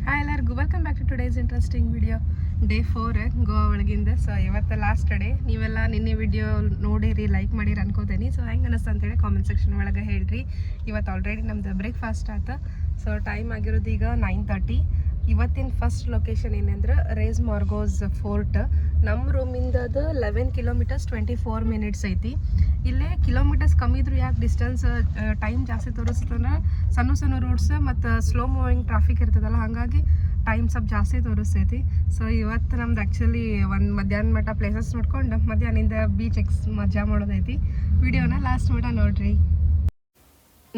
Hi ಎಲ್ಲರಿಗೂ welcome back to today's interesting video. Day 4 Goa ಒಳಗಿಂದ. So ಇವತ್ತು ಲಾಸ್ಟ್ ಡೇ. ನೀವೆಲ್ಲ ನಿನ್ನೆ ವಿಡಿಯೋ ನೋಡಿರಿ, ಲೈಕ್ ಮಾಡಿರಿ ಅನ್ಕೋತೀನಿ. ಸೊ ಹೆಂಗೆ ಅನ್ನಿಸ್ತು ಅಂತೇಳಿ ಕಾಮೆಂಟ್ ಸೆಕ್ಷನ್ ಒಳಗೆ ಹೇಳ್ರಿ. ಇವತ್ತು ಆಲ್ರೆಡಿ ನಮ್ದು ಬ್ರೇಕ್ಫಾಸ್ಟ್ ಆಯ್ತು. ಸೊ ಟೈಮ್ ಆಗಿರೋದು ಈಗ 9:30. ಇವತ್ತಿನ ಫಸ್ಟ್ ಲೊಕೇಶನ್ ಏನಂದ್ರೆ ರೇಸ್ ಮಾರ್ಗೋಸ್ ಫೋರ್ಟ್. ನಮ್ಮ ರೂಮಿಂದ ಅದು 11 ಕಿಲೋಮೀಟರ್ಸ್ 24 ಮಿನಿಟ್ಸ್ ಐತಿ. ಇಲ್ಲೇ ಕಿಲೋಮೀಟರ್ಸ್ ಕಮ್ಮಿ ಇದ್ರು ಯಾಕೆ ಡಿಸ್ಟೆನ್ಸ್ ಟೈಮ್ ಜಾಸ್ತಿ ತೋರಿಸ್ತಂದ್ರೆ ಸಣ್ಣ ರೋಡ್ಸ್ ಮತ್ತು ಸ್ಲೋ ಮೂವಿಂಗ್ ಟ್ರಾಫಿಕ್ ಇರ್ತದಲ್ಲ, ಹಾಗಾಗಿ ಟೈಮ್ ಸ್ವಲ್ಪ ಜಾಸ್ತಿ ತೋರಿಸ್ತೈತಿ. ಸೊ ಇವತ್ತು ನಮ್ದು ಆ್ಯಕ್ಚುಲಿ ಒಂದು ಮಧ್ಯಾಹ್ನ ಮಟ್ಟ ಪ್ಲೇಸಸ್ ನೋಡ್ಕೊಂಡು ಮಧ್ಯಾಹ್ನದಿಂದ ಬೀಚ್ ಮಜಾ ಮಾಡೋದೈತಿ. ವಿಡಿಯೋನ ಲಾಸ್ಟ್ ಮಟ್ಟ ನೋಡ್ರಿ.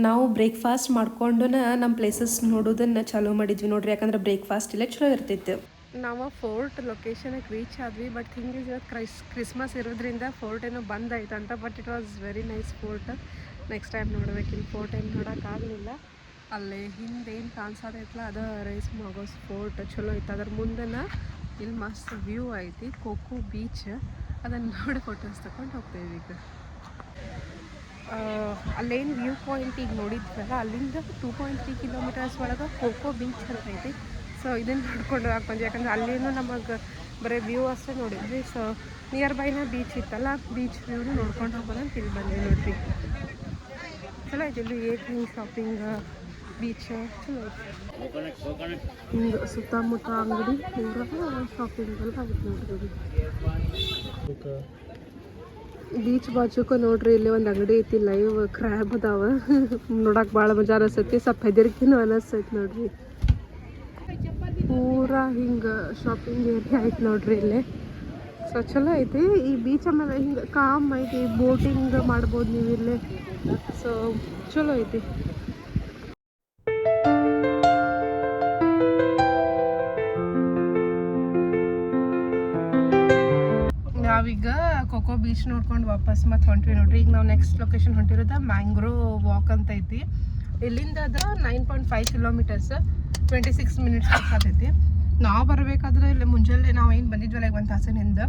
ನಾವು ಬ್ರೇಕ್ಫಾಸ್ಟ್ ಮಾಡ್ಕೊಂಡು ನಮ್ಮ ಪ್ಲೇಸಸ್ ನೋಡೋದನ್ನು ಚಾಲೂ ಮಾಡಿದ್ವಿ ನೋಡ್ರಿ. ಯಾಕಂದ್ರೆ ಬ್ರೇಕ್ಫಾಸ್ಟ್ ಇಲ್ಲೇ ಚಲೋ ಇರ್ತಿತ್ತು. ನಾವು ಫೋರ್ಟ್ ಲೊಕೇಶನ್ಗೆ ರೀಚ್ ಆದ್ವಿ. ಬಟ್ ಹಿಂಗೆ ಕ್ರಿಸ್ಮಸ್ ಇರೋದ್ರಿಂದ ಫೋರ್ಟ್ ಏನೋ ಬಂದ್ ಆಯ್ತಂತ. But it was very nice fort. Next time ನೋಡ್ಬೇಕು. ಇಲ್ಲಿ ಫೋರ್ಟ್ ಏನು ನೋಡೋಕ್ಕಾಗಲಿಲ್ಲ. ಅಲ್ಲಿ ಹಿಂದೆ ಏನು ಕಾಣಿಸೋದೈತಲ್ಲ ಅದು ರೇಸ್ ಮಾರ್ಗೋಸ್ ಫೋರ್ಟ್ ಚಲೋ ಐತೆ. ಅದ್ರ ಮುಂದೆನ ಇಲ್ಲಿ ಮಸ್ತ್ ವ್ಯೂ ಐತಿ, ಕೋಕೋ ಬೀಚ್. ಅದನ್ನು ನೋಡಿ ಫೋಟೋಸ್ ತಗೊಂಡು ಹೋಗ್ತೇವೆ ಈಗ. ಅಲ್ಲೇನು ವ್ಯೂ ಪಾಯಿಂಟ್ ಈಗ ನೋಡಿದ್ವಲ್ಲ, ಅಲ್ಲಿಂದ 2.3 ಕಿಲೋಮೀಟರ್ಸ್ ಒಳಗೆ ಕೋಕೋ ಬೀಚ್ ಅಂತ ಐತಿ. ಸೊ ಇದನ್ನು ನೋಡ್ಕೊಂಡು ಹಾಕೊಂಡ್ವಿ. ಯಾಕಂದ್ರೆ ಅಲ್ಲೇನು ನಮಗೆ ಬರೀ ವ್ಯೂ ಅಷ್ಟೇ ನೋಡಿದ್ವಿ. ಸೊ ನಿಯರ್ ಬೈನ ಬೀಚ್ ಇತ್ತಲ್ಲ, ಬೀಚ್ ವ್ಯೂನು ನೋಡ್ಕೊಂಡು ಹೋಗೋದಂತ ಇಲ್ಲಿ ಬಂದ್ವಿ ನೋಡ್ರಿ. ಚಲೋ ಐತಿ. ಇಲ್ಲಿ ಏಟಿಂಗ್ ಶಾಪಿಂಗ್ ಬೀಚ್ ಚಲೋ ಐತಿ. ಹಿಂಗೆ ಸುತ್ತಮುತ್ತ ಅಂಗಡಿ ಪೂರ ಶಾಪಿಂಗ್ ಎಲ್ಲ ಆಗುತ್ತೆ ನೋಡ್ರಿ. ಬೀಚ್ ಬಾಜುಕ ನೋಡ್ರಿ ಇಲ್ಲಿ ಒಂದು ಅಂಗಡಿ ಐತಿ, ಲೈವ್ ಕ್ರ್ಯಾಬ್ ಅದಾವ. ನೋಡಕ್ಕೆ ಭಾಳ ಮಜಾ ಅನಿಸ್ತೈತಿ. ಸ್ವಲ್ಪ ಹೆದರಿಕೆನೂ ಅನಿಸ್ತೈತಿ ನೋಡ್ರಿ. ಪೂರಾ ಹಿಂಗೆ ಶಾಪಿಂಗ್ ಏರಿಯಾ ಐತಿ ನೋಡ್ರಿ ಇಲ್ಲಿ. ಸೊ ಚಲೋ ಐತಿ ಈ ಬೀಚ್. ಆಮೇಲೆ ಹಿಂಗೆ ಕಾಮ್ ಐತಿ, ಬೋಟಿಂಗ್ ಮಾಡ್ಬೋದು ನೀವು ಇಲ್ಲಿ. ಸೊ ಚಲೋ ಐತಿ. ನಾವೀಗ ಕೋಕೋ ಬೀಚ್ ನೋಡ್ಕೊಂಡು ವಾಪಸ್ ಮತ್ತೆ ಹೊಂಟ್ವಿ ನೋಡ್ರಿ. ಈಗ ನಾವು ನೆಕ್ಸ್ಟ್ ಲೊಕೇಶನ್ ಹೊಂಟಿರೋದು ಮ್ಯಾಂಗ್ರೋ ವಾಕ್ ಅಂತ ಐತಿ. ಇಲ್ಲಿಂದ ಅದು 9.5 ಕಿಲೋಮೀಟರ್ಸ್ 26 ಮಿನಿಟ್ಸ್ ಆಗ್ತೈತಿ. ನಾವು ಬರಬೇಕಾದ್ರೆ ಇಲ್ಲಿ ಮುಂಜಾನೆ ನಾವು ಏನು ಬಂದಿದ್ವಲ್ಲ ಈಗ 1 ತಾಸಿನಿಂದ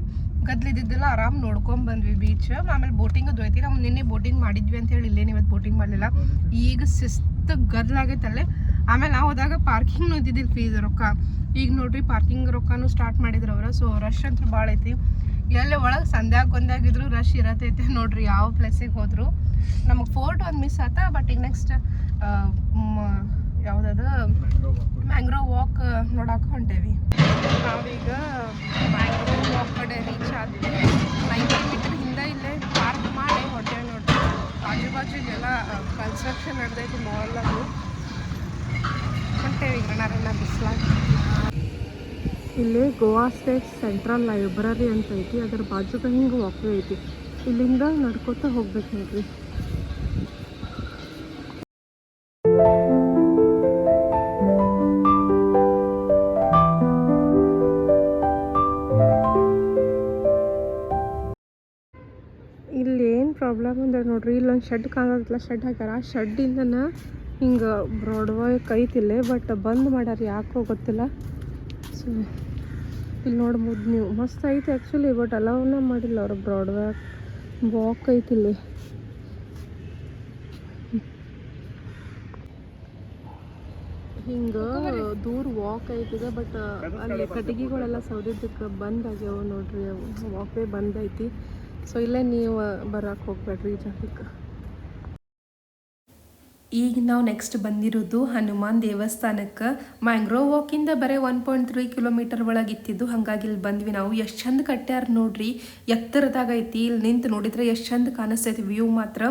ಗದ್ಲಿದ್ದಿದ್ದೆಲ್ಲ ಆರಾಮ್ ನೋಡ್ಕೊಂಡು ಬಂದ್ವಿ ಬೀಚ್. ಆಮೇಲೆ ಬೋಟಿಂಗ್ ಅದು ಐತಿ. ನಾವು ನಿನ್ನೆ ಬೋಟಿಂಗ್ ಮಾಡಿದ್ವಿ ಅಂತ ಹೇಳಿ ಇಲ್ಲೇನು ಇವತ್ತು ಬೋಟಿಂಗ್ ಮಾಡಲಿಲ್ಲ. ಈಗ ಶಿಸ್ತು ಗದ್ಲಾಗೈತಲ್ಲೇ. ಆಮೇಲೆ ನಾವು ಹೋದಾಗ ಪಾರ್ಕಿಂಗ್ನು ಇದ್ದಿದ್ದಿಲ್ಲ, ಫೀಸ್ ರೊಕ್ಕ. ಈಗ ನೋಡ್ರಿ ಪಾರ್ಕಿಂಗ್ ರೊಕ್ಕನೂ ಸ್ಟಾರ್ಟ್ ಮಾಡಿದ್ರು ಅವರು. ಸೊ ರಶ್ ಅಂತೂ ಭಾಳ ಐತಿ. ಎಲ್ಲಿ ಒಳಗೆ ಸಂಧ್ಯಾಗೊಂದಾಗಿದ್ರು ರಶ್ ಇರತೈತೆ ನೋಡ್ರಿ. ಯಾವ ಪ್ಲೇಸಿಗೆ ಹೋದ್ರು. ನಮಗೆ ಫೋರ್ಟ್ ಒಂದು ಮಿಸ್ ಆತ. ಬಟ್ ಈಗ ನೆಕ್ಸ್ಟ್ ಯಾವುದದು ಮ್ಯಾಂಗ್ರೋ ವಾಕ್ ನೋಡಕ್ಕೆ ಹೊಂಟೇವಿ. ನಾವೀಗ ಮ್ಯಾಂಗ್ರೋ ವಾಕ್ ಕಡೆ ರೀಚ್ ಆದ್ವಿ. 90 ಮೀಟರ್ ಹಿಂದೆ ಇಲ್ಲೇ ಪಾರ್ಕ್ ಮಾಡಿ ಹೊಂಟೇವಿ ನೋಡ್ರಿ. ಆಜು ಬಾಜುಗೆಲ್ಲ ಕನ್ಸ್ಟ್ರಕ್ಷನ್ ನಡೆದೈತಿ, ಮಾಲ್ ಅದು. ಹೊಂಟೇವಿ ಈಗ ನಾರನ್ನ ಬಿಸ್ಲಾಗಿ. ಇಲ್ಲಿ ಗೋವಾ ಸ್ಟೇಟ್ ಸೆಂಟ್ರಲ್ ಲೈಬ್ರರಿ ಅಂತ ಐತಿ. ಅದ್ರ ಬಾಜುಗ ಹಿಂಗೆ ವಾಕ್ವೇ ಐತಿ. ಇಲ್ಲಿಂದ ನಡ್ಕೋತಾ ಹೋಗ್ಬೇಕು ನೋಡ್ರಿ. ಇಲ್ಲಿ ಏನು ಪ್ರಾಬ್ಲಮ್ ಅಂದ್ರೆ ನೋಡ್ರಿ, ಇಲ್ಲೊಂದು ಶೆಡ್ ಕಾಣೋದಿಲ್ಲ, ಶೆಡ್ ಹಾಕ್ಯಾರ. ಆ ಶೆಡ್ಡಿಂದನ ಹಿಂಗೆ ಬ್ರಾಡ್ವೇ ಕೈತಿಲ್ಲೇ. ಬಟ್ ಬಂದ್ ಮಾಡ್ಯಾರ, ಯಾಕೋ ಗೊತ್ತಿಲ್ಲ. ಸೊ ಇಲ್ಲಿ ನೋಡ್ಬೋದು ನೀವು, ಮಸ್ತ್ ಐತಿ ಆ್ಯಕ್ಚುಲಿ. ಬಟ್ ಅಲೌನ ಮಾಡಿಲ್ಲ ಅವರು. ಬ್ರಾಡ್ವೇ ವಾಕ್ ಐತಿ ಇಲ್ಲಿ. ಹಿಂಗೆ ದೂರ ವಾಕ್ ಐತಿದೆ. ಬಟ್ ಅಲ್ಲಿ ಕಟ್ಟಿಗೆಗಳೆಲ್ಲ ಸೌದಿದ್ದಕ್ಕೆ ಬಂದ್ ಆಗ್ಯಾವ ನೋಡ್ರಿ. ವಾಕ್ವೇ ಬಂದ್ ಐತಿ. ಸೊ ಇಲ್ಲೇ ನೀವು ಬರಕ್ಕೆ ಹೋಗ್ಬೇಡ್ರಿ ಈ ಜಾಗಕ್ಕೆ. ಈಗ ನಾವು ನೆಕ್ಸ್ಟ್ ಬಂದಿರೋದು ಹನುಮಾನ್ ದೇವಸ್ಥಾನಕ್ಕೆ. ಮ್ಯಾಂಗ್ರೋ ವಾಕಿಂದ ಬರೀ 1.3 ಕಿಲೋಮೀಟರ್ ಒಳಗೆ ಇತ್ತಿದ್ದು. ಹಾಗಾಗಿ ಇಲ್ಲಿ ಬಂದ್ವಿ ನಾವು. ಎಷ್ಟು ಚಂದ ಕಟ್ಟ್ಯಾರ ನೋಡ್ರಿ, ಎತ್ತರದಾಗ ಐತಿ. ಇಲ್ಲಿ ನಿಂತು ನೋಡಿದ್ರೆ ಎಷ್ಟು ಚಂದ ಕಾಣಿಸ್ತೈತಿ ವ್ಯೂ ಮಾತ್ರ.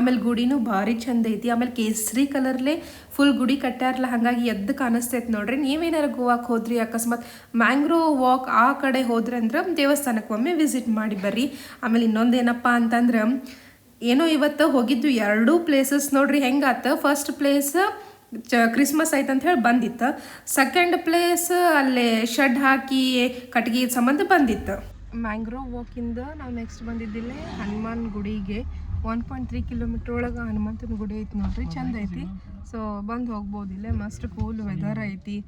ಆಮೇಲೆ ಗುಡಿನೂ ಭಾರಿ ಚಂದ ಐತಿ. ಆಮೇಲೆ ಕೇಸರಿ ಕಲರ್ಲೇ ಫುಲ್ ಗುಡಿ ಕಟ್ಟ್ಯಾರಲ್ಲ, ಹಾಗಾಗಿ ಎದ್ದು ಕಾಣಿಸ್ತೈತಿ ನೋಡ್ರಿ. ನೀವೇನಾರು ಗೋವಾಕ್ಕೆ ಹೋದ್ರಿ, ಅಕಸ್ಮಾತ್ ಮ್ಯಾಂಗ್ರೋ ವಾಕ್ ಆ ಕಡೆ ಹೋದ್ರೆ ಅಂದ್ರೆ ದೇವಸ್ಥಾನಕ್ಕೆ ಒಮ್ಮೆ ವಿಸಿಟ್ ಮಾಡಿ ಬರ್ರಿ. ಆಮೇಲೆ ಇನ್ನೊಂದೇನಪ್ಪ ಅಂತಂದ್ರೆ, ಏನೋ ಇವತ್ತು ಹೋಗಿದ್ದು 2 ಪ್ಲೇಸಸ್ ನೋಡ್ರಿ ಹೆಂಗಾತ. ಫಸ್ಟ್ ಪ್ಲೇಸ್ ಕ್ರಿಸ್ಮಸ್ ಐತೆ ಅಂತ ಹೇಳಿ ಬಂದಿತ್ತು. ಸೆಕೆಂಡ್ ಪ್ಲೇಸ್ ಅಲ್ಲೇ ಶೆಡ್ ಹಾಕಿ ಕಟ್ಗೆ ಸಂಬಂಧ ಬಂದಿತ್ತು. ಮ್ಯಾಂಗ್ರೋ ವಾಕಿಂದ ನಾವು ನೆಕ್ಸ್ಟ್ ಬಂದಿದ್ದಿಲ್ಲೇ ಹನುಮಾನ್ ಗುಡಿಗೆ. 1.3 ಕಿಲೋಮೀಟರ್ ಒಳಗೆ ಹನುಮಂತನ ಗುಡಿ ಐತಿ ನೋಡ್ರಿ, ಚಂದ ಐತಿ. ಸೊ ಬಂದು ಹೋಗ್ಬೋದು. ಇಲ್ಲೇ ಮಸ್ತ್ ಕೂಲ್ ವೆದರ್ ಐತಿ.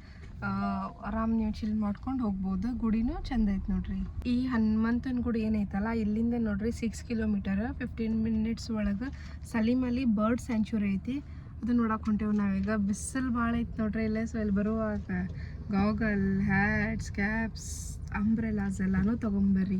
ಆರಾಮ್ ನೀವು ಚಿಲ್ ಮಾಡ್ಕೊಂಡು ಹೋಗ್ಬೋದು. ಗುಡಿನೂ ಚಂದ ಐತಿ ನೋಡ್ರಿ. ಈ ಹನುಮಂತನ ಗುಡಿ ಏನೈತಲ್ಲ, ಇಲ್ಲಿಂದ ನೋಡ್ರಿ 6 ಕಿಲೋಮೀಟರ್ 15 ಮಿನಿಟ್ಸ್ ಒಳಗೆ ಸಲೀಮ್ ಅಲಿ ಬರ್ಡ್ ಸ್ಯಾಂಚುರಿ ಐತಿ. ಅದು ನೋಡಕ್ಕೆ ಹೊಂಟೇವು ನಾವೀಗ. ಬಿಸಿಲು ಭಾಳ ಐತಿ ನೋಡ್ರಿ ಇಲ್ಲೇ. ಸೊ ಇಲ್ಲಿ ಬರುವಾಗ ಗಾಗಲ್, ಹ್ಯಾಟ್ಸ್, ಕ್ಯಾಪ್ಸ್, ಅಂಬ್ರೆಲಾಸ್ ಎಲ್ಲನೂ ತೊಗೊಂಬರ್ರಿ.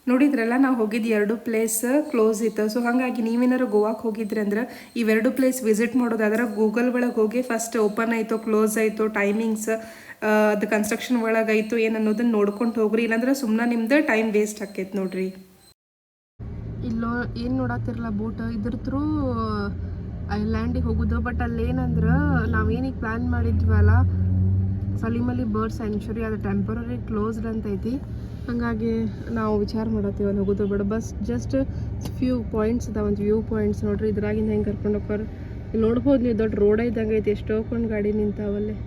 ನೋಡಿದ್ರಲ್ಲ, ನಾವು ಹೋಗಿದ್ದು 2 ಪ್ಲೇಸ್ ಕ್ಲೋಸ್ ಇತ್ತು. ಸೊ ಹಾಗಾಗಿ ನೀವೇನಾರು ಗೋವಾಕ್ಕೆ ಹೋಗಿದ್ರಿ ಅಂದ್ರೆ ಇವೆರಡು ಪ್ಲೇಸ್ ವಿಸಿಟ್ ಮಾಡೋದಾದ್ರೆ ಗೂಗಲ್ ಒಳಗೆ ಹೋಗಿ ಫಸ್ಟ್ ಓಪನ್ ಆಯಿತು, ಕ್ಲೋಸ್ ಆಯಿತು, ಟೈಮಿಂಗ್ಸ್, ಅದು ಕನ್ಸ್ಟ್ರಕ್ಷನ್ ಒಳಗೆ ಆಯಿತು ಏನು ಅನ್ನೋದನ್ನ ನೋಡ್ಕೊಂಡು ಹೋಗ್ರಿ. ಇಲ್ಲಾಂದ್ರೆ ಸುಮ್ಮನೆ ನಿಮ್ದು ಟೈಮ್ ವೇಸ್ಟ್ ಆಕೈತೆ ನೋಡ್ರಿ. ಇಲ್ಲೋ ಏನು ನೋಡತ್ತಿರಲ್ಲ ಬೋಟ್, ಇದ್ರ ಥ್ರೂ ಐಲ್ಯಾಂಡಿಗೆ ಹೋಗೋದು. ಬಟ್ ಅಲ್ಲೇನಂದ್ರೆ ನಾವೇನಿಗೆ ಪ್ಲ್ಯಾನ್ ಮಾಡಿದ್ವಲ್ಲ ಸಲೀಮ್ ಅಲಿ ಬರ್ಡ್ ಸ್ಯಾಂಕ್ಚುರಿ, ಅದು ಟೆಂಪರರಿ ಕ್ಲೋಸ್ಡ್ ಅಂತೈತಿ. ಹಾಗಾಗಿ ನಾವು ವಿಚಾರ ಮಾಡತ್ತೀವಿ ಅಲ್ಲಿ ಹೋಗೋದು ಬೇಡ. ಬಸ್ ಜಸ್ಟ್ ಫ್ಯೂ ಪಾಯಿಂಟ್ಸ್ ಅದಾವ, ಒಂದು ವ್ಯೂ ಪಾಯಿಂಟ್ಸ್ ನೋಡ್ರಿ. ಇದ್ರಾಗಿಂದ ಹೆಂಗೆ ಕರ್ಕೊಂಡು ಹೋಗೋರು ಇಲ್ಲಿ ನೋಡ್ಬೋದು ನೀವು. ದೊಡ್ಡ ರೋಡ ಇದ್ದಂಗೆ ಐತಿ, ಎಷ್ಟೋಕೊಂಡು ಗಾಡಿ ನಿಂತಾವಲ್ಲೇ.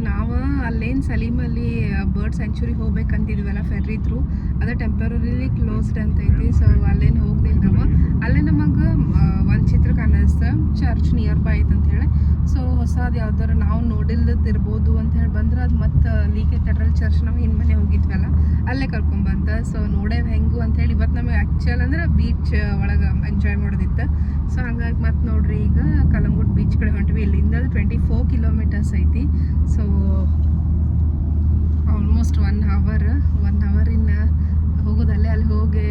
ನಾವು ಅಲ್ಲೇನು ಸಲೀಮಲ್ಲಿ ಬರ್ಡ್ ಸ್ಯಾಂಕ್ಚುರಿ ಹೋಗ್ಬೇಕಂತಿದ್ವಲ್ಲ ಫೆರ್ರಿ ಥ್ರೂ, ಅದು ಟೆಂಪರರಿಲಿ ಕ್ಲೋಸ್ಡ್ ಅಂತೈತಿ. ಸೊ ಅಲ್ಲೇನು ಹೋಗ್ಲಿಲ್ಲ ನಾವು. ಅಲ್ಲೇ ನಮಗೆ ಒಂದು ಚಿತ್ರ ಕಾಣಿಸ್ತು, ಚರ್ಚ್ ನಿಯರ್ ಬೈ ಐತೆ ಅಂತೇಳಿ. ಸೊ ಹೊಸದು ಯಾವ್ದಾರು ನಾವು ನೋಡಿಲ್ದದ್ದು ಇರ್ಬೋದು ಅಂತ ಹೇಳಿ ಬಂದ್ರೆ ಅದು ಮತ್ತು ಲೀಕೆ ಫೆಡ್ರಲ್ ಚರ್ಚ್ ನಾವು ಹಿಂದೆ ಮನೆ ಹೋಗಿದ್ವಲ್ಲ ಅಲ್ಲೇ ಕರ್ಕೊಂಬಂತ. ಸೊ ನೋಡೇವು ಹೆಂಗು ಅಂತೇಳಿ. ಇವತ್ತು ನಮಗೆ ಆ್ಯಕ್ಚುಲ್ ಅಂದ್ರೆ ಬೀಚ್ ಒಳಗೆ ಎಂಜಾಯ್ ಮಾಡೋದಿತ್ತು. ಸೊ ಹಂಗಾಗಿ ಮತ್ತೆ ನೋಡ್ರಿ ಈಗ ಕಲಂಗುಟ್ ಬೀಚ್ ಕಡೆ ಹೊಂಟ್ವಿ. ಇಲ್ಲಿಂದ 24 ಕಿಲೋಮೀಟರ್ಸ್ ಐತಿ. So almost 1 ಅವರಿನ ಹೋಗೋದಲ್ಲೇ. ಅಲ್ಲಿ ಹೋಗಿ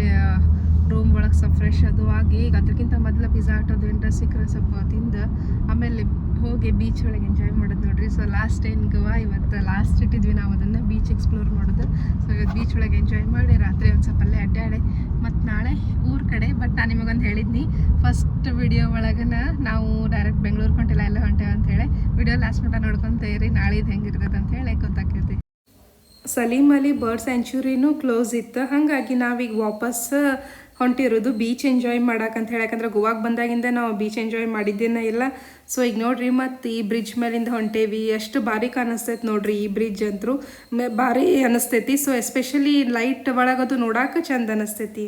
ರೂಮ್ ಒಳಗೆ ಸ್ವಲ್ಪ ಫ್ರೆಶ್ ಅದು ಆಗಿ, ಈಗ ಅದಕ್ಕಿಂತ ಮೊದಲು ಪಿಜ್ಜಾ ಆಟೋದು ಏನಾರ ಸಿಕ್ಕರೆ ಸ್ವಲ್ಪ ತಿಂದು ಆಮೇಲೆ ಹೋಗಿ ಬೀಚ್ ಒಳಗೆ ಎಂಜಾಯ್ ಮಾಡೋದು ನೋಡ್ರಿ. ಸೊ ಲಾಸ್ಟ್ ಏನು ಗೋವಾ ಇವತ್ತು ಲಾಸ್ಟ್ ಇಟ್ಟಿದ್ವಿ ನಾವು ಅದನ್ನು ಬೀಚ್ ಎಕ್ಸ್ಪ್ಲೋರ್ ಮಾಡೋದು. ಸೊ ಇವತ್ತು ಬೀಚ್ ಒಳಗೆ ಎಂಜಾಯ್ ಮಾಡಿ ರಾತ್ರಿ ಒಂದು ಸ್ವಲ್ಪ ಅಲ್ಲೇ ಅಡ್ಡಾಡಿ ಮತ್ತು ನಾಳೆ ಊರ ಕಡೆ. ಬಟ್ ನಾನು ನಿಮಗೊಂದು ಹೇಳಿದ್ನಿ ಫಸ್ಟ್ ವಿಡಿಯೋ ಒಳಗನ ನಾವು ಡೈರೆಕ್ಟ್ ಬೆಂಗಳೂರು ಹೊಂಟಿಲ್ಲ ಎಲ್ಲ ಹೊಂಟೇವೆ ಅಂತೇಳಿ. ವಿಡಿಯೋ ಲಾಸ್ಟ್ ಮಟ್ಟ ನೋಡ್ಕೊಂತೇರಿ, ನಾಳಿದ್ದು ಹೆಂಗಿರ್ತದೆ ಅಂತ ಹೇಳಿ ಗೊತ್ತಾಕೈತಿ. ಸಲೀಮ್ ಅಲಿ ಬರ್ಡ್ ಸ್ಯಾಂಕ್ಚುರಿನೂ ಕ್ಲೋಸ್ ಇತ್ತು. ಹಾಗಾಗಿ ನಾವೀಗ ವಾಪಸ್ ಹೊಂಟಿರೋದು ಬೀಚ್ ಎಂಜಾಯ್ ಮಾಡಕ್ಕಂತ ಹೇಳಿ. ಯಾಕಂದ್ರೆ ಗೋವಾಗೆ ಬಂದಾಗಿಂದ ನಾವು ಬೀಚ್ ಎಂಜಾಯ್ ಮಾಡಿದ್ದೇನೆ ಇಲ್ಲ. ಸೊ ಈಗ ನೋಡ್ರಿ ಮತ್ತು ಈ ಬ್ರಿಡ್ಜ್ ಮೇಲಿಂದ ಹೊಂಟೇವಿ. ಎಷ್ಟು ಭಾರಿ ಕಾಣಿಸ್ತೈತೆ ನೋಡ್ರಿ ಈ ಬ್ರಿಡ್ಜ್ ಅಂತೂ ಭಾರಿ ಅನಿಸ್ತೈತಿ. ಸೊ ಎಸ್ಪೆಷಲಿ ಲೈಟ್ ಒಳಗದು ನೋಡಕ್ಕೆ ಚಂದ ಅನಿಸ್ತೈತಿ.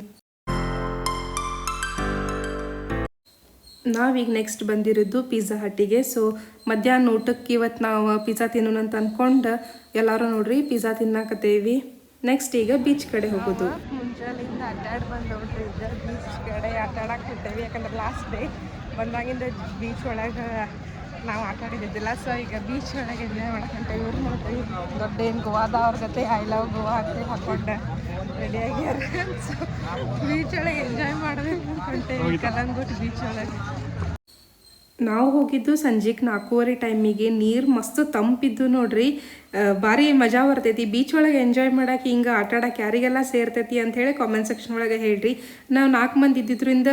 ನಾವೀಗ ನೆಕ್ಸ್ಟ್ ಬಂದಿರೋದು ಪಿಜ್ಜಾ ಹಟ್ಟಿಗೆ. ಸೊ ಮಧ್ಯಾಹ್ನ ಊಟಕ್ಕೆ ಇವತ್ತು ನಾವು ಪಿಜ್ಜಾ ತಿನ್ನೋಣ ಅಂತ ಅಂದ್ಕೊಂಡು ಎಲ್ಲರೂ ನೋಡ್ರಿ ಪಿಜ್ಜಾ ತಿನ್ನಾಕತ್ತೇವಿ. ನೆಕ್ಸ್ಟ್ ಈಗ ಬೀಚ್ ಕಡೆ ಹೋಗೋದು. ಮುಂಜಾನೆಯಿಂದ ಅಡ್ಡಾಡಿ ಬಂದು ನೋಡ್ರಿ ಬೀಚ್ ಕಡೆ ಆಟಾಡಕ್ಕೆ ಹೋಗ್ತೇವೆ. ಯಾಕಂದ್ರೆ ಲಾಸ್ಟ್ ಡೇ ಬಂದಾಗಿಂದ ಬೀಚ್ ಒಳಗೆ ನಾವು ಆಟ ಆಡಿದ್ದಿದ್ದಿಲ್ಲ. ಸೊ ಈಗ ಬೀಚ್ ಒಳಗೆ ಎಂಜಾಯ್ ಮಾಡಕ್ಕಂತ ಇವ್ರು ನೋಡ್ತೀವಿ ದೊಡ್ಡ ಏನು ಗೋವಾದ ಅವ್ರ ಜೊತೆ ಐ ಲವ್ ಗೋವಾ ಅಂತ ಹಾಕ್ಕೊಂಡು ರೆಡಿಯಾಗ್ಯಾರ. ಸೊ ಬೀಚ್ ಒಳಗೆ ಎಂಜಾಯ್ ಮಾಡೋದು ಅನ್ಕೊಂತೇವಿ ಕಲಂಗುಟ್ ಬೀಚ್ ಒಳಗೆ. ನಾವು ಹೋಗಿದ್ದು ಸಂಜೆಗೆ 4:30 ಟೈಮಿಗೆ. ನೀರು ಮಸ್ತ್ ತಂಪಿದ್ದು ನೋಡ್ರಿ, ಭಾರಿ ಮಜಾ ಬರ್ತೈತಿ ಬೀಚ್ ಒಳಗೆ ಎಂಜಾಯ್ ಮಾಡಕ್ಕೆ. ಹಿಂಗೆ ಆಟಾಡಕ್ಕೆ ಯಾರಿಗೆಲ್ಲ ಸೇರ್ತೈತಿ ಅಂಥೇಳಿ ಕಾಮೆಂಟ್ ಸೆಕ್ಷನ್ ಒಳಗೆ ಹೇಳ್ರಿ. ನಾವು 4 ಮಂದಿ ಇದ್ದಿದ್ದರಿಂದ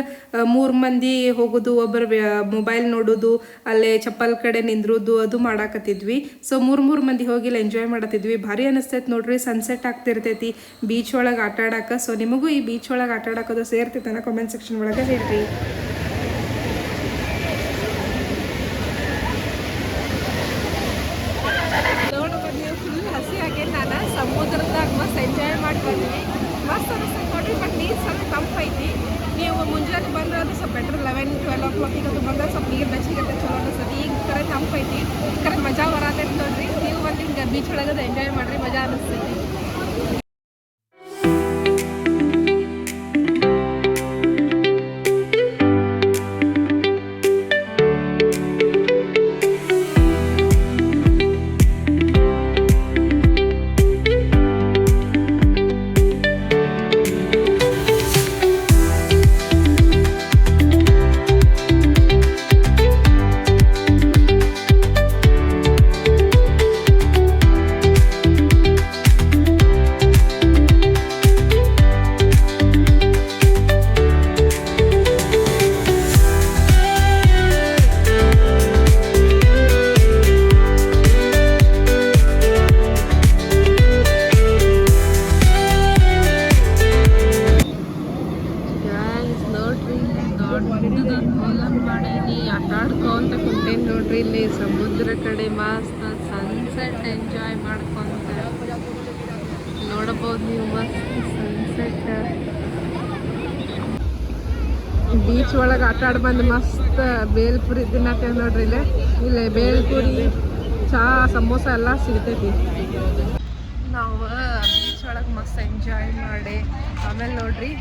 3 ಮಂದಿ ಹೋಗೋದು, ಒಬ್ಬರು ಮೊಬೈಲ್ ನೋಡೋದು, ಅಲ್ಲೇ ಚಪ್ಪಲ್ ಕಡೆ ನಿಂದ್ರೋದು ಅದು ಮಾಡಾಕತ್ತಿದ್ವಿ. ಸೊ 3 ಮಂದಿ ಹೋಗಿಲ್ಲ ಎಂಜಾಯ್ ಮಾಡತ್ತಿದ್ವಿ. ಭಾರಿ ಅನಿಸ್ತೈತೆ ನೋಡ್ರಿ, ಸನ್ಸೆಟ್ ಆಗ್ತಿರ್ತೈತಿ ಬೀಚ್ ಒಳಗೆ ಆಟಾಡಕ್ಕೆ. ಸೊ ನಿಮಗೂ ಈ ಬೀಚ್ ಒಳಗೆ ಆಟಾಡೋದು ಸೇರ್ತೈತೆ ಅನ್ನೋ ಕಾಮೆಂಟ್ ಸೆಕ್ಷನ್ ಒಳಗೆ ಹೇಳ್ರಿ. ಸಮುದ್ರದಾಗ ಮಸ್ತ್ ಎಂಜಾಯ್ ಮಾಡಿ ಬಂದ್ವಿ. ಮಸ್ತ್ ಅನಿಸ್ತೈತೆ ನೋಡ್ರಿ. ಬಟ್ ನೀರು ಸ್ವಲ್ಪ ತಂಪೈತಿ. ನೀವು ಮುಂಜಾನೆ ಬಂದ್ರೆ ಅದು ಸ್ವಲ್ಪ ಬೆಟ್ರ್ 11-12 o'clock ಅದು ಬಂದ್ರೆ ಸ್ವಲ್ಪ ನೀರು ಬೆಚ್ಚಗತ್ತೆ, ಚಲೋ ಅನಿಸ್ತೈತಿ. ಈಗ ಕರೆ ತಂಪೈತಿ, ಕರೆ ಮಜಾ ಬರತೈತಿ ನೋಡ್ರಿ. ನೀವು ಬಂದು ಹಿಂಗೆ ಬೀಚ್ ಒಳಗದು ಎಂಜಾಯ್ ಮಾಡಿರಿ, ಮಜಾ ಅನಿಸ್ತೈತಿ. ಆಟಾಡ್ಕೊಂತ ಕುಂತೇನೆ ನೋಡ್ರಿ. ಇಲ್ಲಿ ಸಮುದ್ರ ಕಡೆ ಮಸ್ತ್ ಸನ್ಸೆಟ್ ಎಂಜಾಯ್ ಮಾಡ್ಕೊಂತ ನೋಡಬಹುದು ನೀವು. ಮಸ್ತ್ ಸನ್ಸೆಟ್ ಬೀಚ್ ಒಳಗೆ ಆಟಾಡಿ ಬಂದು ಮಸ್ತ್ ಬೇಲ್ಪುರಿ ತಿನ್ನತ್ತೇವೆ ನೋಡ್ರಿ. ಇಲ್ಲಿ ಬೇಲ್ಪುರಿ, ಚಾ, ಸಮೋಸ ಎಲ್ಲ ಸಿಗ್ತೈತಿ. ನಾವು ಬೀಚ್ ಒಳಗೆ ಮಸ್ತ್ ಎಂಜಾಯ್ ಮಾಡಿ ಆಮೇಲೆ ನೋಡ್ರಿ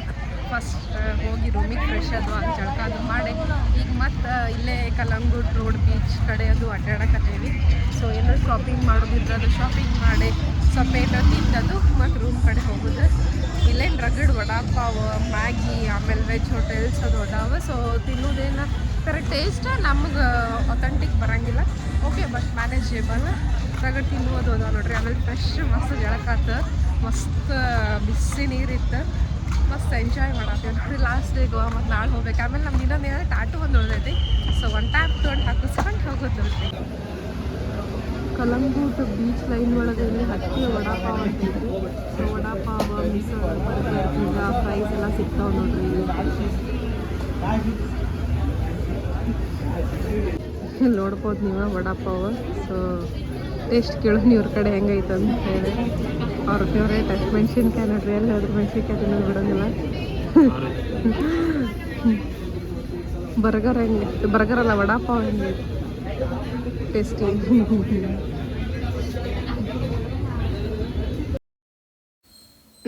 ಫಸ್ಟ್ ಹೋಗಿ ರೂಮಿಗೆ ಫ್ರೆಶ್ ಅದು ಜಳಕ ಅದು ಮಾಡಿ ಈಗ ಮತ್ತು ಇಲ್ಲೇ ಕಲ್ಲಂಗೂಟ್ ರೋಡ್ ಬೀಚ್ ಕಡೆ ಅದು ಅಡ್ಡಾಡಕತ್ತೇವಿ. ಸೊ ಎಲ್ಲರೂ ಶಾಪಿಂಗ್ ಮಾಡೋದಿದ್ರೆ ಅದು ಶಾಪಿಂಗ್ ಮಾಡಿ ಸ್ವಲ್ಪ ಏನೋ ತಿನ್ನೋದು ಮತ್ತು ರೂಮ್ ಕಡೆ ಹೋಗೋದು. ಇಲ್ಲೇನು ರಗಡ್ ವಡಾಪಾವ್, ಮ್ಯಾಗಿ, ಆಮೇಲೆ ವೆಜ್ ಹೋಟೆಲ್ಸ್ ಅದು ಅದಾವ. ಸೊ ತಿನ್ನೋದೇನು ಕರೆಕ್ಟ್ ಟೇಸ್ಟ್ ನಮ್ಗೆ ಅಥೆಂಟಿಕ್ ಬರೋಂಗಿಲ್ಲ, ಓಕೆ ಬಟ್ ಮ್ಯಾನೇಜೇಬಲ್. ರಗಡ್ ತಿನ್ನುವುದು ಅದಾವ ನೋಡ್ರಿ. ಆಮೇಲೆ ಫ್ರೆಶ್ ಮಸ್ತ್ ಜಳಕಾತ, ಮಸ್ತ್ ಬಿಸಿ ನೀರಿತ್ತು, ಮಸ್ತ್ ಎಂಜಾಯ್ ಮಾಡತ್ತೀವಿ ನೋಡ್ರಿ. ಲಾಸ್ಟ್ ಡೇ ಗೋವಾ ಮತ್ತು ನಾಳೆ ಹೋಗ್ಬೇಕು. ಆಮೇಲೆ ನಮ್ದು ಇನ್ನೊಂದು ಏನಂದ್ರೆ ಟಾಟು ಒಂದು ಉಳ್ದೈತಿ. ಸೊ ಒನ್ ಟ್ಯಾಪ್ ತೊಗೊಂಡು ಹಾಕಿಸ್ಕೊಂಡು ಹೋಗೋದು ನೋಡ್ರಿ. ಕಲ್ಲಂಗೂಟ್ ಬೀಚ್ ಲೈನ್ ಒಳಗೆ ಇಲ್ಲಿ ಹತ್ತಿ ವಡಾಪಾವ್ ಅಂತೈತಿ. So vada pav, misal, burger, pizza, fries ಎಲ್ಲ ಸಿಗ್ತಾವೆ ನೋಡ್ರಿ ಇಲ್ಲಿ. ನೋಡ್ಬೋದು ನೀವು ವಡಾಪಾವ್. ಸೊ ಟೇಸ್ಟ್ ಕೇಳೋಣ ಇವ್ರ ಕಡೆ ಹೆಂಗೈತೆ ಅಂತ ಹೇಳಿ. ಅವ್ರ ಫೇವ್ರೇಟ್ ಮೆಣಸಿನ್ಕಾಯಿ ನೋಡ್ರಿ, ಎಲ್ಲಿ ಹೋದ್ರೆ ಮೆಣಸಿನ್ಕಾಯಿ ತಿನ್ನೋದು ಬಿಡೋಂಗಿಲ್ಲ. ಬರ್ಗರ್ ಹೆಂಗೆ, ಬರ್ಗರ್ ಅಲ್ಲ ವಡಾಪಾವ್ ಹೆಂಗೆ ಟೇಸ್ಟಿ.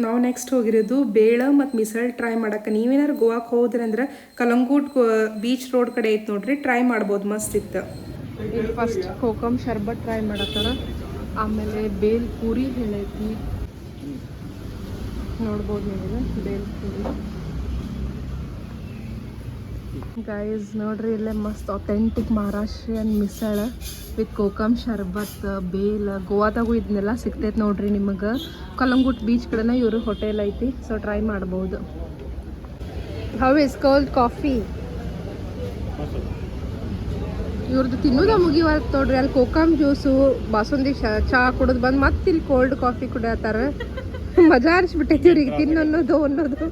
ನಾವು ನೆಕ್ಸ್ಟ್ ಹೋಗಿರೋದು ಬೇಳ ಮತ್ತು ಮಿಸಲ್ ಟ್ರೈ ಮಾಡಕ್ಕೆ. ನೀವೇನಾರು ಗೋವಾಕ್ಕೆ ಹೋದ್ರಿ ಅಂದ್ರೆ ಕಲ್ಲಂಗೂಟ್ ಬೀಚ್ ರೋಡ್ ಕಡೆ ಐತೆ ನೋಡ್ರಿ, ಟ್ರೈ ಮಾಡ್ಬೋದು, ಮಸ್ತ್ ಇತ್ತು. ಇಲ್ಲಿ ಫಸ್ಟ್ ಕೋಕಮ್ ಶರ್ಬತ್ ಟ್ರೈ ಮಾಡತ್ತಾರ. ಆಮೇಲೆ ಬೇಲ್ ಪೂರಿ ಹೇಳೈತಿ, ನೋಡ್ಬೋದು ನೀವು ಬೇಲ್ ಪೂರಿ. ಗೈಸ್ ನೋಡ್ರಿ ಇಲ್ಲೇ ಮಸ್ತ್ ಅಥೆಂಟಿಕ್ ಮಹಾರಾಷ್ಟ್ರಿಯನ್ ಮಿಸಳ ವಿತ್ ಕೋಕಮ್ ಶರ್ಬತ್, ಬೇಲ್. ಗೋವಾದಾಗೂ ಇದನ್ನೆಲ್ಲ ಸಿಗ್ತೈತೆ ನೋಡ್ರಿ ನಿಮಗೆ. ಕಲ್ಲಂಗುಟ್ ಬೀಚ್ ಕಡೆನ ಇವರು ಹೋಟೆಲ್ ಐತಿ. ಸೊ ಟ್ರೈ ಮಾಡ್ಬೋದು. How is cold coffee. ಇವ್ರದ್ದು ತಿನ್ನೋದ ಮುಗಿವತ್ತು ನೋಡ್ರಿ. ಅಲ್ಲಿ ಕೋಕಮ್ ಜ್ಯೂಸು, ಬಾಸುಂದಿ ಚಹಾ ಕುಡಿದು ಬಂದು ಮತ್ತೆ ಇಲ್ಲಿ ಕೋಲ್ಡ್ ಕಾಫಿ ಕುಡಿಯತ್ತಾರ. ಮಜಾ ಅನಿಸ್ಬಿಟ್ಟೈತಿ ಇವ್ರಿಗೆ ತಿನ್ನೋದು ಅನ್ನೋದು.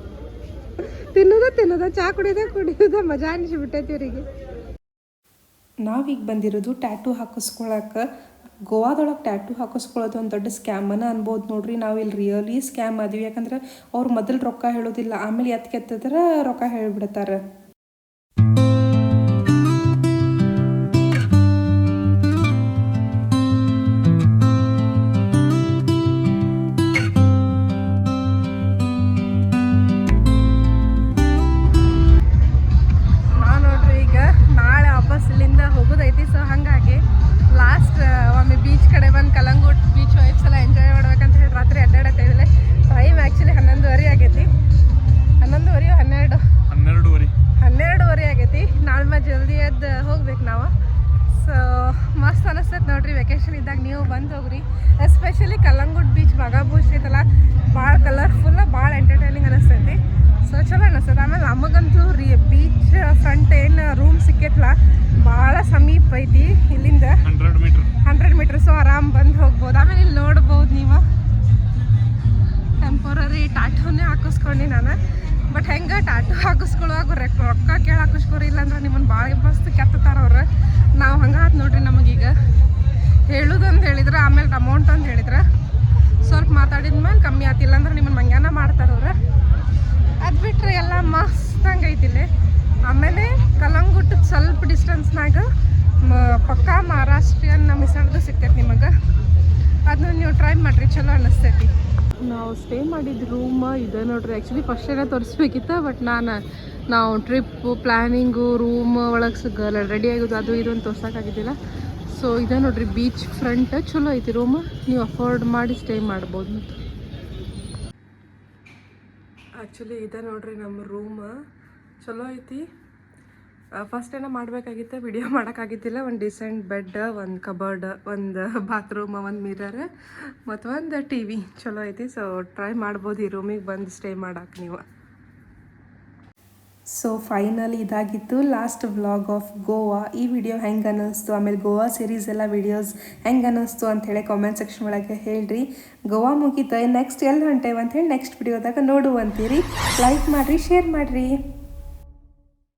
ತಿನ್ನೋದ ಚಹಾ ಕುಡಿಯೋದ ಮಜಾ ಅನಿಸ್ಬಿಟ್ಟೈತಿ ಇವರಿಗೆ. ನಾವೀಗ ಬಂದಿರೋದು ಟ್ಯಾಟೂ ಹಾಕಿಸ್ಕೊಳಕ್ಕೆ. ಗೋವಾದೊಳಗೆ ಟ್ಯಾಟೂ ಹಾಕಿಸ್ಕೊಳ್ಳೋದು ಒಂದು ದೊಡ್ಡ ಸ್ಕ್ಯಾಮನ ಅನ್ಬೋದು ನೋಡ್ರಿ. ನಾವು ಇಲ್ಲಿ ರಿಯಲಿ ಸ್ಕ್ಯಾಮ್ ಅದೀವಿ. ಯಾಕಂದ್ರೆ ಅವ್ರು ಮೊದಲು ರೊಕ್ಕ ಹೇಳೋದಿಲ್ಲ, ಆಮೇಲೆ ಎತ್ತಿದ್ರೆ ರೊಕ್ಕ ಹೇಳಿಬಿಡ್ತಾರೆ. ಇಲ್ಲಿಂದ ಹೋಗೋದೈತಿ. ಸೊ ಹಾಗಾಗಿ ಲಾಸ್ಟ್ ಒಮ್ಮೆ ಬೀಚ್ ಕಡೆ ಬಂದು ಕಲ್ಲಂಗೂಟ್ ಬೀಚ್ ವೈಬ್ಸ್ ಎಲ್ಲ ಎಂಜಾಯ್ ಮಾಡ್ಬೇಕಂತ ಹೇಳಿ ರಾತ್ರಿ ಅಡ್ಡಾಡತ್ತೇವಿಲ್ಲ. ಟೈಮ್ ಆ್ಯಕ್ಚುಲಿ 11:30 ಆಗೈತಿ. 11:30 12:30 ಆಗೈತಿ. ನಾಳೆ ಜಲ್ದಿ ಎದ್ದು ಹೋಗ್ಬೇಕು ನಾವು. ಸೊ ಮಸ್ತ್ ಅನಿಸ್ತೈತೆ ನೋಡ್ರಿ. ವೆಕೇಶನ್ ಇದ್ದಾಗ ನೀವು ಬಂದು ಹೋಗ್ರಿ. ಎಸ್ಪೆಷಲಿ ಕಲ್ಲಂಗೂಟ್ ಬೀಚ್ ಬಾಗಾಬೂಚ್ ಐತಲ್ಲ, ಭಾಳ ಕಲರ್ಫುಲ್, ಭಾಳ ಎಂಟರ್ಟೈನಿಂಗ್ ಅನಿಸ್ತೈತಿ. ಸೊ ಚಲೋ ಅನಿಸ್ತದೆ. ಆಮೇಲೆ ನಮಗಂತೂ ಬೀಚ್ ಫ್ರಂಟ್ ಏನು ರೂಮ್ ಸಿಕ್ಕೈತಲ್ಲ, ಭಾಳ ಸಮೀಪ ಐತಿ ಇಲ್ಲಿಂದ, 100 ಮೀಟರ್. ಸೊ ಆರಾಮ್ ಬಂದು ಹೋಗ್ಬೋದು. ಆಮೇಲೆ ಇಲ್ಲಿ ನೋಡ್ಬೋದು ನೀವು ಟೆಂಪರರಿ ಟಾಟೂನೇ ಹಾಕಿಸ್ಕೊಂಡು ನಾನು. ಬಟ್ ಹೆಂಗೆ ಟಾಟೂ ಹಾಕಿಸ್ಕೊಳ್ಳುವಾಗ ರೊಕ್ಕ ಕೇಳಿ ಹಾಕಿಸ್ಕೊರಿ, ಇಲ್ಲಾಂದ್ರೆ ನಿಮ್ಮನ್ನು ಭಾಳ ಮಸ್ತ್ ಕೆತ್ತತಾರ ಅವ್ರು. ನಾವು ಹಂಗೆ ಆಯ್ತು ನೋಡ್ರಿ. ನಮಗೀಗ ಹೇಳೋದಂತ ಹೇಳಿದ್ರೆ, ಆಮೇಲೆ ಅಮೌಂಟ್ ಅಂತ ಹೇಳಿದ್ರೆ ಸ್ವಲ್ಪ ಮಾತಾಡಿದ್ಮೇಲೆ ಕಮ್ಮಿ ಆತಿಲ್ಲ ಅಂದ್ರೆ ನಿಮ್ಮನ್ನು ಮಂಗ್ಯಾನ ಮಾಡ್ತಾರವ್ರು. ಅದು ಬಿಟ್ಟರೆ ಎಲ್ಲ ಮಸ್ತಂಗೆ ಐತಿಲ್ಲಿ. ಆಮೇಲೆ ಕಲ್ಲಂಗುಟ್ಟು ಸ್ವಲ್ಪ ಡಿಸ್ಟೆನ್ಸ್ನಾಗ ಪಕ್ಕಾ ಮಹಾರಾಷ್ಟ್ರಿಯನ್ ಮಿಸಳ್ದು ಸಿಗ್ತೈತೆ ನಿಮಗೆ. ಅದನ್ನ ನೀವು ಟ್ರೈ ಮಾಡಿರಿ, ಚಲೋ ಅನ್ನಿಸ್ತೈತಿ. ನಾವು ಸ್ಟೇ ಮಾಡಿದ ರೂಮ್ ಇದೆ ನೋಡ್ರಿ. ಆ್ಯಕ್ಚುಲಿ ಫಸ್ಟ್ ಏನೋ ತೋರಿಸ್ಬೇಕಿತ್ತು, ಬಟ್ ನಾವು ಟ್ರಿಪ್ಪು ಪ್ಲ್ಯಾನಿಂಗು ರೂಮ್ ಒಳಗೆ ರೆಡಿ ಆಗೋದು ಅದು ಇದು ಅಂತ ತೋರ್ಸೋಕ್ಕಾಗಿದ್ದಿಲ್ಲ. ಸೊ ಇದೆ ನೋಡ್ರಿ ಬೀಚ್ ಫ್ರಂಟ್, ಚಲೋ ಐತಿ ರೂಮ್. ನೀವು ಅಫೋರ್ಡ್ ಮಾಡಿ ಸ್ಟೇ ಮಾಡ್ಬೋದು. ಆ್ಯಕ್ಚುಲಿ ಇದೆ ನೋಡ್ರಿ ನಮ್ಮ ರೂಮ್, ಚಲೋ ಐತಿ. ಫಸ್ಟ್ ಏನೋ ಮಾಡಬೇಕಾಗಿತ್ತು, ವಿಡಿಯೋ ಮಾಡೋಕ್ಕಾಗಿದ್ದಿಲ್ಲ. ಒಂದು ಡಿಸೆಂಟ್ ಬೆಡ್, ಒಂದು ಕಬರ್ಡ್, ಒಂದು ಬಾತ್ರೂಮ್, ಒಂದು ಮಿರರ್ ಮತ್ತು ಒಂದು TV ಚಲೋ ಐತಿ. ಸೊ ಟ್ರೈ ಮಾಡ್ಬೋದು ಈ ರೂಮಿಗೆ ಬಂದು ಸ್ಟೇ ಮಾಡೋಕೆ ನೀವು. ಸೊ ಫೈನಲಿ ಇದಾಗಿತ್ತು ಲಾಸ್ಟ್ ವ್ಲಾಗ್ ಆಫ್ ಗೋವಾ. ಈ ವಿಡಿಯೋ ಹೆಂಗೆ ಅನ್ನಿಸ್ತು, ಆಮೇಲೆ ಗೋವಾ ಸೀರೀಸ್ ಎಲ್ಲ ವಿಡಿಯೋಸ್ ಹೆಂಗೆ ಅನ್ನಿಸ್ತು ಅಂಥೇಳಿ ಕಾಮೆಂಟ್ ಸೆಕ್ಷನ್ ಒಳಗೆ ಹೇಳ್ರಿ. ಗೋವಾ ಮುಗಿತ ನೆಕ್ಸ್ಟ್ ಎಲ್ಲಿ ಹೊಂಟೇವೆ ಅಂಥೇಳಿ ನೆಕ್ಸ್ಟ್ ವಿಡಿಯೋದಾಗ ನೋಡುವಂತೀರಿ. ಲೈಕ್ ಮಾಡಿರಿ, ಶೇರ್ ಮಾಡಿರಿ.